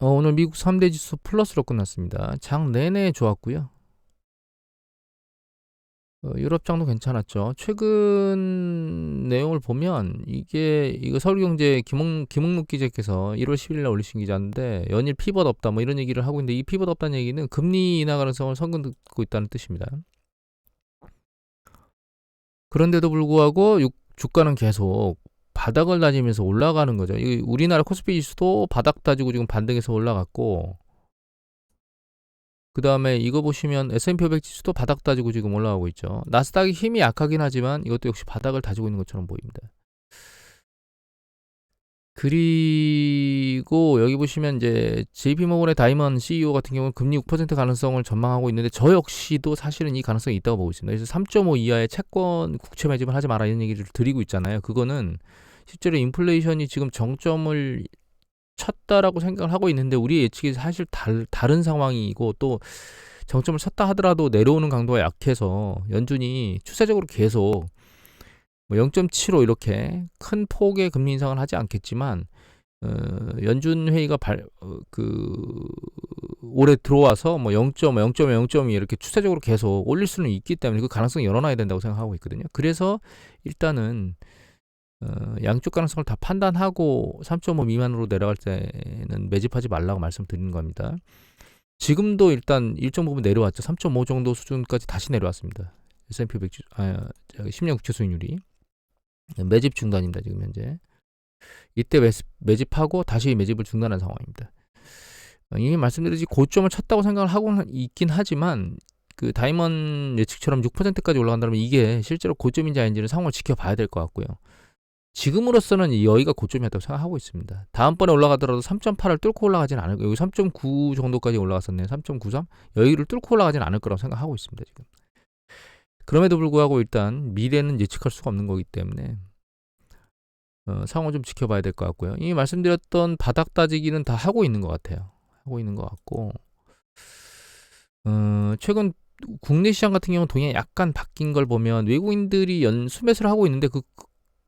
오늘 미국 3대 지수 플러스로 끝났습니다. 장 내내 좋았고요. 유럽장도 괜찮았죠. 최근 내용을 보면 이거 서울경제 김홍묵 기자께서 1월 10일 날 올리신 기자인데 연일 피벗 없다 뭐 이런 얘기를 하고 있는데 이 피벗 없다는 얘기는 금리 인하 가능성을 선근듣고 있다는 뜻입니다. 그런데도 불구하고 주가는 계속 바닥을 다지면서 올라가는 거죠. 우리나라 코스피 지수도 바닥 다지고 지금 반등해서 올라갔고, 그 다음에 이거 보시면 S&P 500 지수도 바닥 다지고 지금 올라가고 있죠. 나스닥이 힘이 약하긴 하지만 이것도 역시 바닥을 다지고 있는 것처럼 보입니다. 그리고 여기 보시면 이제 JP모건의 다이먼 CEO 같은 경우는 금리 6% 가능성을 전망하고 있는데 저 역시도 사실은 이 가능성이 있다고 보고 있습니다. 그래서 3.5 이하의 채권 국채 매집을 하지 마라 이런 얘기를 드리고 있잖아요. 그거는 실제로 인플레이션이 지금 정점을 쳤다라고 생각을 하고 있는데 우리의 예측이 사실 다른 상황이고 또 정점을 쳤다 하더라도 내려오는 강도가 약해서 연준이 추세적으로 계속 뭐 0.75 이렇게 큰 폭의 금리 인상을 하지 않겠지만 연준 회의가 올해 들어와서 뭐 0.5, 0.5, 0.2 이렇게 추세적으로 계속 올릴 수는 있기 때문에 그 가능성이 열어놔야 된다고 생각하고 있거든요. 그래서 일단은 양쪽 가능성을 다 판단하고 3.5 미만으로 내려갈 때는 매집하지 말라고 말씀드리는 겁니다. 지금도 일단 일정 부분 내려왔죠. 3.5 정도 수준까지 다시 내려왔습니다. S&P 500 10년 국채 수익률이 매집 중단입니다. 지금 현재 이때 매집하고 다시 매집을 중단한 상황입니다. 이미 말씀드렸듯이 고점을 쳤다고 생각을 하고 있긴 하지만 그 다이먼 예측처럼 6%까지 올라간다면 이게 실제로 고점인지 아닌지는 상황을 지켜봐야 될 것 같고요. 지금으로서는 여기가 고점이었다고 생각하고 있습니다. 다음번에 올라가더라도 3.8을 뚫고 올라가진 않을 거예요. 여기 3.9 정도까지 올라갔었네요. 3.93 여기를 뚫고 올라가진 않을 거라고 생각하고 있습니다. 지금. 그럼에도 불구하고 일단 미래는 예측할 수가 없는 거기 때문에 상황을 좀 지켜봐야 될 것 같고요. 이미 말씀드렸던 바닥 다지기는 다 하고 있는 것 같아요. 하고 있는 것 같고 최근 국내 시장 같은 경우는 동향이 약간 바뀐 걸 보면 외국인들이 연수매수를 하고 있는데 그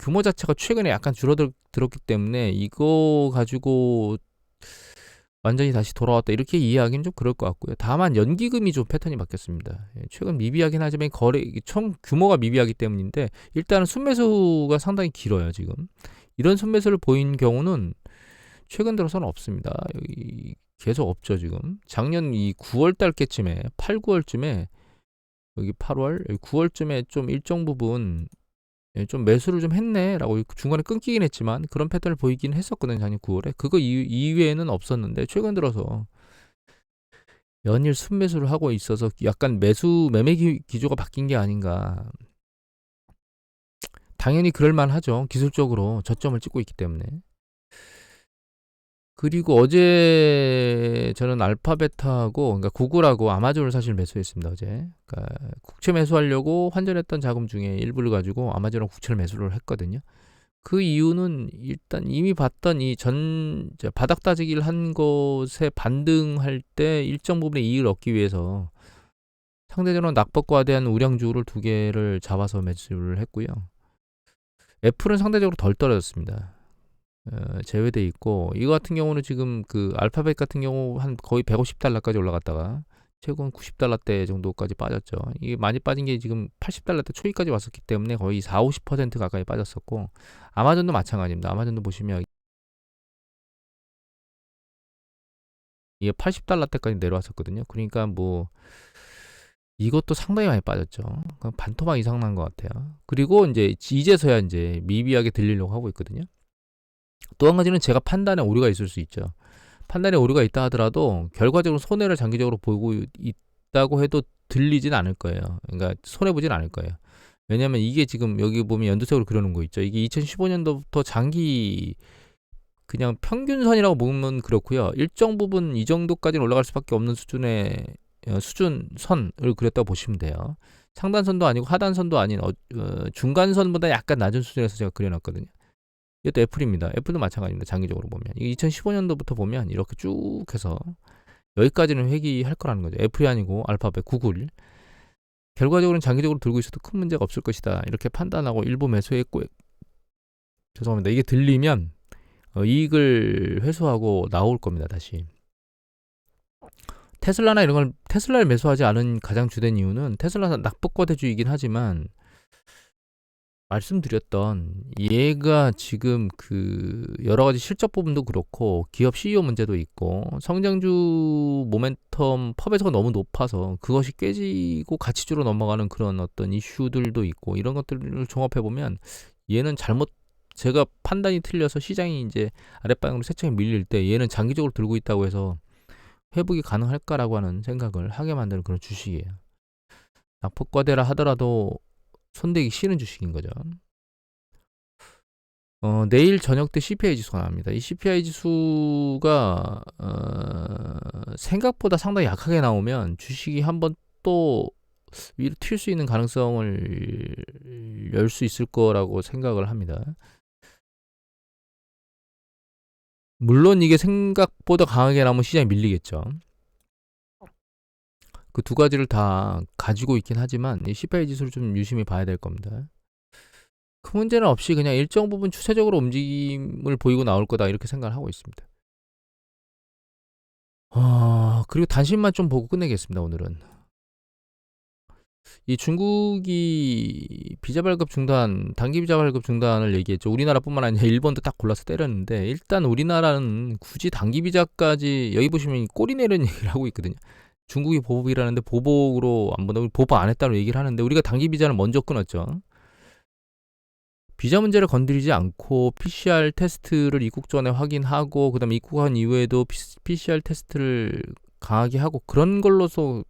규모 자체가 최근에 약간 줄어들었기 때문에 이거 가지고 완전히 다시 돌아왔다 이렇게 이해하기는 좀 그럴 것 같고요. 다만 연기금이 좀 패턴이 바뀌었습니다. 최근 미비하긴 하지만 총 규모가 미비하기 때문인데 일단은 순매수가 상당히 길어요. 지금 이런 순매수를 보인 경우는 최근 들어서는 없습니다. 여기 계속 없죠. 지금 작년 이 9월 달께쯤에 8, 9월쯤에 여기 8월, 여기 9월쯤에 좀 일정 부분 좀 매수를 좀 했네라고 중간에 끊기긴 했지만 그런 패턴을 보이긴 했었거든요. 작년 9월에. 그거 이외에는 없었는데 최근 들어서 연일 순매수를 하고 있어서 약간 매매 기조가 바뀐 게 아닌가. 당연히 그럴만 하죠. 기술적으로 저점을 찍고 있기 때문에. 그리고 어제 저는 알파베타하고 그러니까 구글하고 아마존을 사실 매수했습니다. 어제. 그러니까 국채 매수하려고 환전했던 자금 중에 일부를 가지고 아마존하고 국채를 매수를 했거든요. 그 이유는 일단 이미 봤던 바닥 다지기를 한 것에 반등할 때 일정 부분의 이익을 얻기 위해서 상대적으로 낙폭과대한 우량주를 두 개를 잡아서 매수를 했고요. 애플은 상대적으로 덜 떨어졌습니다. 제외돼 있고 이거 같은 경우는 지금 그 알파벳 같은 경우 한 거의 150달러까지 올라갔다가 최고는 90달러대 정도까지 빠졌죠. 이게 많이 빠진 게 지금 80달러대 초기까지 왔었기 때문에 거의 4, 50% 가까이 빠졌었고 아마존도 마찬가지입니다. 아마존도 보시면 이게 80달러대까지 내려왔었거든요. 그러니까 뭐 이것도 상당히 많이 빠졌죠. 반토막 이상 난 것 같아요. 그리고 이제서야 이제 미비하게 들리려고 하고 있거든요. 또 한 가지는 제가 판단에 오류가 있을 수 있죠. 판단에 오류가 있다 하더라도 결과적으로 손해를 장기적으로 보고 있다고 해도 들리진 않을 거예요. 그러니까 손해 보진 않을 거예요. 왜냐하면 이게 지금 여기 보면 연두색으로 그려놓은 거 있죠. 이게 2015년도부터 장기 그냥 평균선이라고 보면 그렇고요. 일정 부분 이 정도까지는 올라갈 수밖에 없는 수준의 수준선을 그렸다고 보시면 돼요. 상단선도 아니고 하단선도 아닌 중간선보다 약간 낮은 수준에서 제가 그려놨거든요. 이것도 애플입니다. 애플도 마찬가지입니다. 장기적으로 보면. 이게 2015년도부터 보면 이렇게 쭉 해서 여기까지는 회귀할 거라는 거죠. 애플이 아니고 알파벳, 구글. 결과적으로는 장기적으로 들고 있어도 큰 문제가 없을 것이다. 이렇게 판단하고 일부 매수했고 죄송합니다. 이게 들리면 이익을 회수하고 나올 겁니다. 다시. 테슬라나 이런 걸 테슬라를 매수하지 않은 가장 주된 이유는 테슬라 낙폭과대주의이긴 하지만 말씀드렸던 얘가 지금 그 여러 가지 실적 부분도 그렇고 기업 CEO 문제도 있고 성장주 모멘텀 펍에서가 너무 높아서 그것이 깨지고 가치주로 넘어가는 그런 어떤 이슈들도 있고 이런 것들을 종합해 보면 얘는 잘못 제가 판단이 틀려서 시장이 이제 아랫방향으로 세차게 밀릴 때 얘는 장기적으로 들고 있다고 해서 회복이 가능할까라고 하는 생각을 하게 만드는 그런 주식이에요. 낙폭과대라 하더라도 손대기 싫은 주식인 거죠. 내일 저녁 때 CPI 지수가 나옵니다. 이 CPI 지수가 생각보다 상당히 약하게 나오면 주식이 한번 또 위로 튈 수 있는 가능성을 열 수 있을 거라고 생각을 합니다. 물론 이게 생각보다 강하게 나오면 시장이 밀리겠죠. 그 두 가지를 다 가지고 있긴 하지만 이 CPI 지수를 좀 유심히 봐야 될 겁니다. 큰 문제는 없이 그냥 일정 부분 추세적으로 움직임을 보이고 나올 거다 이렇게 생각을 하고 있습니다. 그리고 단신만 좀 보고 끝내겠습니다. 오늘은 이 중국이 비자 발급 중단, 단기 비자 발급 중단을 얘기했죠. 우리나라뿐만 아니라 일본도 딱 골라서 때렸는데 일단 우리나라는 굳이 단기 비자까지 여기 보시면 꼬리 내리는 얘기를 하고 있거든요. 중국이 보복이라는데 보복으로 안 본다고 보복 안 했다고 얘기를 하는데 우리가 단기 비자를 먼저 끊었죠. 비자 문제를 건드리지 않고 PCR 테스트를 입국 전에 확인하고 그다음에 입국한 이후에도 PCR 테스트를 강하게 하고 그런 걸로서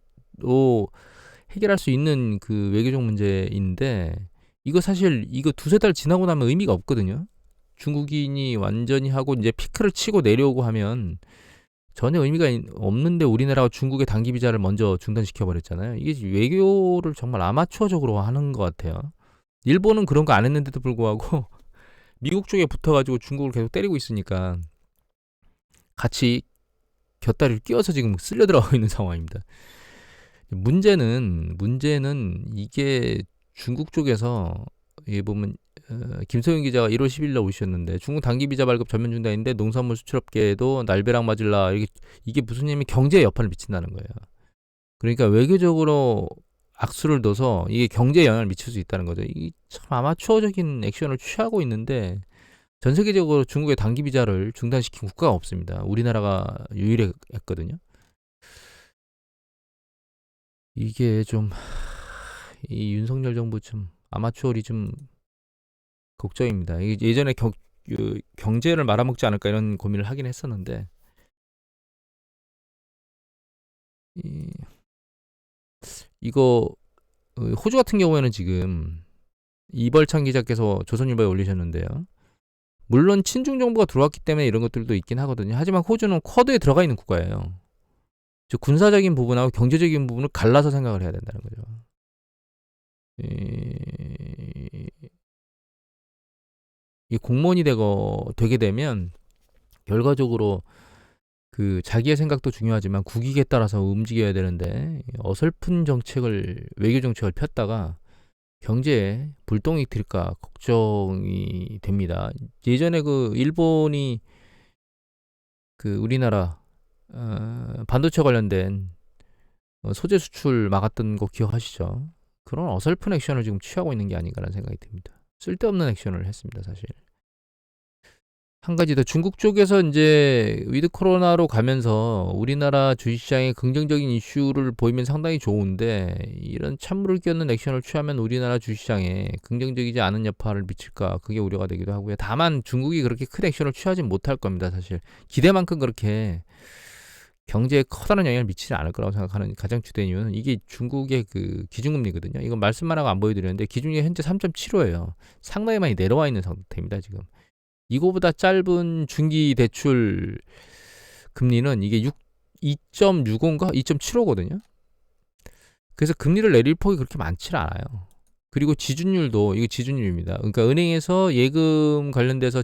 해결할 수 있는 그 외교적 문제인데 이거 사실 이거 두세 달 지나고 나면 의미가 없거든요. 중국인이 완전히 하고 이제 피크를 치고 내려오고 하면 전혀 의미가 없는데 우리나라가 중국의 단기 비자를 먼저 중단시켜 버렸잖아요. 이게 외교를 정말 아마추어적으로 하는 것 같아요. 일본은 그런 거 안 했는데도 불구하고 미국 쪽에 붙어가지고 중국을 계속 때리고 있으니까 같이 곁다리를 끼워서 지금 쓸려 들어가고 있는 상황입니다. 문제는 이게 중국 쪽에서 이 보면 김소영 기자가 1월 10일 날 오셨는데 중국 단기 비자 발급 전면 중단인데 농산물 수출업계에도 날벼락 맞을라 이게 무슨 얘기냐면 경제에 여파를 미친다는 거예요. 그러니까 외교적으로 악수를 둬서 이게 경제에 영향을 미칠 수 있다는 거죠. 이게 참 아마추어적인 액션을 취하고 있는데 전 세계적으로 중국의 단기 비자를 중단시킨 국가가 없습니다. 우리나라가 유일했거든요. 이게 좀 이 윤석열 정부 좀 아마추어리 좀 걱정입니다. 예전에 경제를 말아먹지 않을까 이런 고민을 하긴 했었는데 이거 호주 같은 경우에는 지금 이벌찬 기자께서 조선일보에 올리셨는데요. 물론 친중 정부가 들어왔기 때문에 이런 것들도 있긴 하거든요. 하지만 호주는 쿼드에 들어가 있는 국가예요. 즉 군사적인 부분하고 경제적인 부분을 갈라서 생각을 해야 된다는 거죠. 이 공무원이 되게 되면 결과적으로 그 자기의 생각도 중요하지만 국익에 따라서 움직여야 되는데 어설픈 외교 정책을 폈다가 경제에 불똥이 튈까 걱정이 됩니다. 예전에 그 일본이 그 우리나라 반도체 관련된 소재 수출 막았던 거 기억하시죠? 그런 어설픈 액션을 지금 취하고 있는 게 아닌가라는 생각이 듭니다. 쓸데없는 액션을 했습니다, 사실. 한 가지 더 중국 쪽에서 이제 위드 코로나로 가면서 우리나라 주식시장에 긍정적인 이슈를 보이면 상당히 좋은데 이런 찬물을 끼얹는 액션을 취하면 우리나라 주식시장에 긍정적이지 않은 여파를 미칠까 그게 우려가 되기도 하고요. 다만 중국이 그렇게 큰 액션을 취하지 못할 겁니다. 사실 기대만큼 그렇게 경제에 커다란 영향을 미치지 않을 거라고 생각하는 가장 주된 이유는 이게 중국의 그 기준금리거든요. 이건 말씀만 하고 안 보여드렸는데 기준금리가 현재 3.75예요. 상당히 많이 내려와 있는 상태입니다. 지금. 이거보다 짧은 중기 대출 금리는 이게 2.65인가 2.75거든요. 그래서 금리를 내릴 폭이 그렇게 많지 않아요. 그리고 지준율도 이거 지준율입니다. 그러니까 은행에서 예금 관련돼서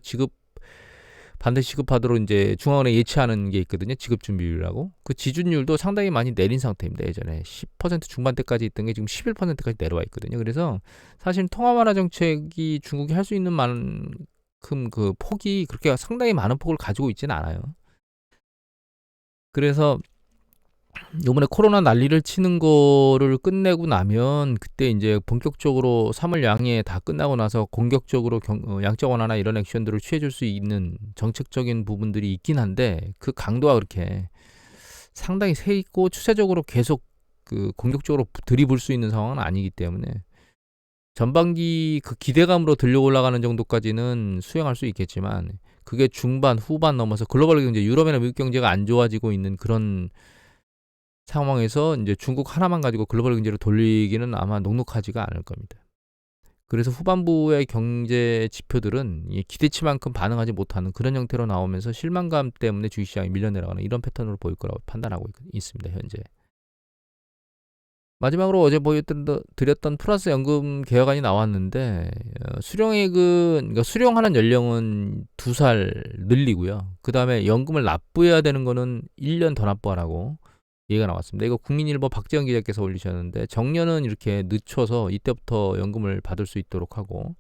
반드시 지급하도록 이제 중앙은행 예치하는 게 있거든요. 지급 준비율이라고. 그 지준율도 상당히 많이 내린 상태입니다. 예전에 10% 중반대까지 있던 게 지금 11%까지 내려와 있거든요. 그래서 사실 통화 완화 정책이 중국이 할 수 있는 만큼 그 폭이 그렇게 상당히 많은 폭을 가지고 있지는 않아요. 그래서 요번에 코로나 난리를 치는 거를 끝내고 나면 그때 이제 본격적으로 3월 양해 다 끝나고 나서 공격적으로 양적 완화나 이런 액션들을 취해줄 수 있는 정책적인 부분들이 있긴 한데 그 강도가 그렇게 상당히 세 있고 추세적으로 계속 그 공격적으로 들이불 수 있는 상황은 아니기 때문에 전반기 그 기대감으로 들려 올라가는 정도까지는 수용할 수 있겠지만 그게 중반, 후반 넘어서 글로벌 경제, 유럽이나 미국 경제가 안 좋아지고 있는 그런 상황에서 이제 중국 하나만 가지고 글로벌 경제를 돌리기는 아마 녹록하지가 않을 겁니다. 그래서 후반부의 경제 지표들은 기대치만큼 반응하지 못하는 그런 형태로 나오면서 실망감 때문에 주식시장이 밀려 내려가는 이런 패턴으로 보일 거라고 판단하고 있습니다. 현재. 마지막으로 어제 보여드렸던 플러스 연금 개혁안이 나왔는데 수령액은 그러니까 수령하는 연령은 2살 늘리고요. 그 다음에 연금을 납부해야 되는 거는 1년 더 납부하라고 얘기가 나왔습니다. 이거 국민일보 박재영 기자께서 올리셨는데 정년은 이렇게 늦춰서 이때부터 연금을 받을 수 있도록 하고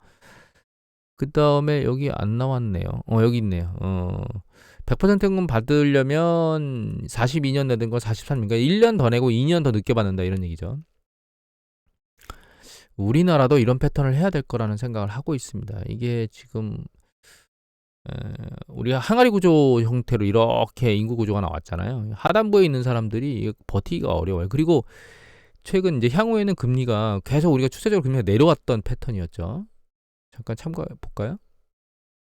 그 다음에 여기 안 나왔네요. 여기 있네요. 100% 연금 받으려면 42년 내든 거 43년, 그러니까 1년 더 내고 2년 더 늦게 받는다 이런 얘기죠. 우리나라도 이런 패턴을 해야 될 거라는 생각을 하고 있습니다. 이게 지금 우리가 항아리 구조 형태로 이렇게 인구 구조가 나왔잖아요. 하단부에 있는 사람들이 버티기가 어려워요. 그리고 최근 이제 향후에는 금리가 계속 우리가 추세적으로 금리가 내려왔던 패턴이었죠. 잠깐 참고해 볼까요?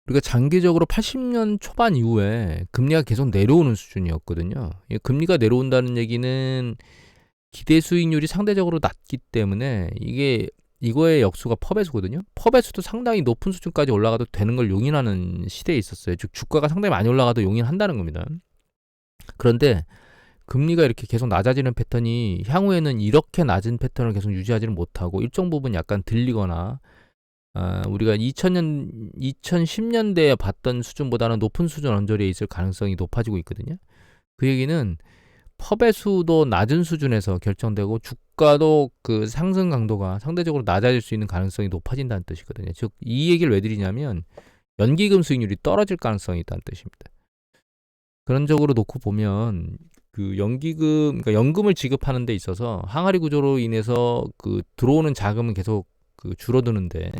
우리가 장기적으로 80년 초반 이후에 금리가 계속 내려오는 수준이었거든요. 금리가 내려온다는 얘기는 기대 수익률이 상대적으로 낮기 때문에 이거의 역수가 퍼배수거든요. 퍼배수도 상당히 높은 수준까지 올라가도 되는 걸 용인하는 시대에 있었어요. 즉 주가가 상당히 많이 올라가도 용인한다는 겁니다. 그런데 금리가 이렇게 계속 낮아지는 패턴이 향후에는 이렇게 낮은 패턴을 계속 유지하지는 못하고 일정 부분 약간 들리거나 우리가 2010년대에 봤던 수준보다는 높은 수준 언저리에 있을 가능성이 높아지고 있거든요. 그 얘기는 퍼배수도 낮은 수준에서 결정되고 주가도 그 상승 강도가 상대적으로 낮아질 수 있는 가능성이 높아진다는 뜻이거든요. 즉 이 얘기를 왜 드리냐면 연기금 수익률이 떨어질 가능성이 있다는 뜻입니다. 그런 적으로 놓고 보면 그 그러니까 연금을 지급하는 데 있어서 항아리 구조로 인해서 그 들어오는 자금은 계속 그 줄어드는데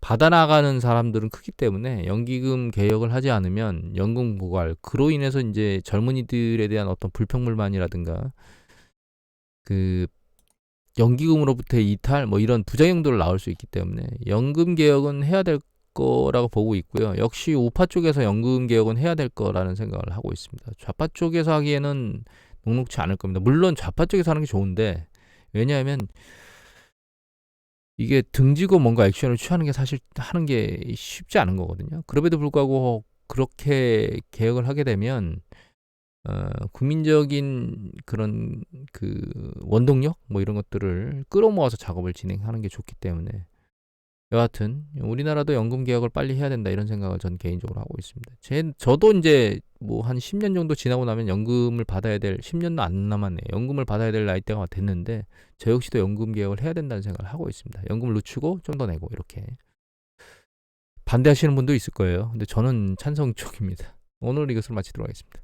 받아나가는 사람들은 크기 때문에 연기금 개혁을 하지 않으면 연금 고갈, 그로 인해서 이제 젊은이들에 대한 어떤 불평불만이라든가 그 연기금으로부터의 이탈 뭐 이런 부작용들을 나올 수 있기 때문에 연금 개혁은 해야 될 거라고 보고 있고요. 역시 우파 쪽에서 연금 개혁은 해야 될 거라는 생각을 하고 있습니다. 좌파 쪽에서 하기에는 녹록치 않을 겁니다. 물론 좌파 쪽에서 하는 게 좋은데 왜냐하면 이게 등지고 뭔가 액션을 취하는 게 사실 하는 게 쉽지 않은 거거든요. 그럼에도 불구하고 그렇게 개혁을 하게 되면 국민적인 그런 그 원동력 뭐 이런 것들을 끌어모아서 작업을 진행하는 게 좋기 때문에 여하튼 우리나라도 연금 개혁을 빨리 해야 된다 이런 생각을 전 개인적으로 하고 있습니다. 저도 이제 뭐 한 10년 정도 지나고 나면 연금을 받아야 될 10년도 안 남았네요. 연금을 받아야 될 나이대가 됐는데 저 역시도 연금 개혁을 해야 된다는 생각을 하고 있습니다. 연금을 늦추고 좀 더 내고 이렇게 반대하시는 분도 있을 거예요. 근데 저는 찬성 쪽입니다. 오늘 이것을 마치도록 하겠습니다.